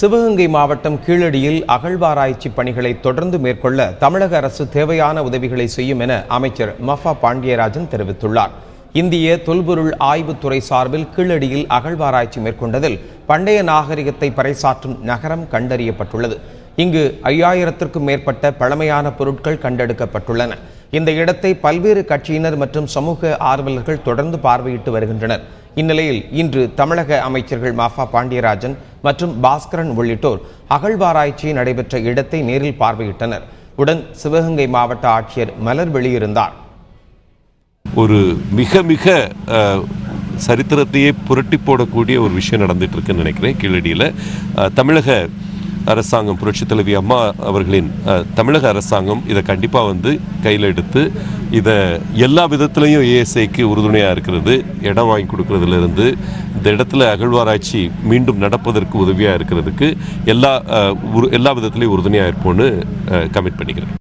சிவகங்கை மாவட்டம் கீழடியில் அகழ்வாராய்ச்சி பணிகளை தொடர்ந்து மேற்கொள்ள தமிழக அரசு தேவையான உதவிகளை செய்யும் என அமைச்சர் மஃபா பாண்டியராஜன் தெரிவித்துள்ளார். இந்திய தொல்பொருள் ஆய்வுத்துறை சார்பில் கீழடியில் அகழ்வாராய்ச்சி மேற்கொண்டதில் பண்டைய நாகரிகத்தை பறைசாற்றும் நகரம் கண்டறியப்பட்டுள்ளது. இங்கு 5000க்கும் மேற்பட்ட பழமையான பொருட்கள் கண்டெடுக்கப்பட்டுள்ளன. இந்த இடத்தை பல்வேறு கட்சியினர் மற்றும் சமூக ஆர்வலர்கள் தொடர்ந்து பார்வையிட்டு வருகின்றனர். இந்நிலையில் இன்று தமிழக அமைச்சர்கள் மஃபா பாண்டியராஜன் மற்றும் பாஸ்கரன் உள்ளிட்டோர் அகழ்வாராய்ச்சி நடைபெற்ற இடத்தை நேரில் பார்வையிட்டனர். உடன் சிவகங்கை மாவட்ட ஆட்சியர் மலர் வெளியிருந்தார். ஒரு மிக மிக சரித்திரத்தையே புரட்டி போடக்கூடிய ஒரு விஷயம் நடந்துட்டு இருக்குன்னு நினைக்கிறேன். கீழடியில் தமிழக அரசாங்கம், புரட்சி தலைவி அம்மா அவர்களின் தமிழக அரசாங்கம் இதை கண்டிப்பாக கையில் எடுத்து இதை எல்லா விதத்துலையும் ஏஎஸ்ஐக்கு உறுதுணையாக இருக்கிறது. இடம் வாங்கி கொடுக்கறதுலேருந்து இந்த இடத்துல அகழ்வாராய்ச்சி மீண்டும் நடப்பதற்கு உதவியாக இருக்கிறதுக்கு எல்லா விதத்துலையும் உறுதுணையாக இருப்போன்னு கமிட் பண்ணிக்கிறேன்.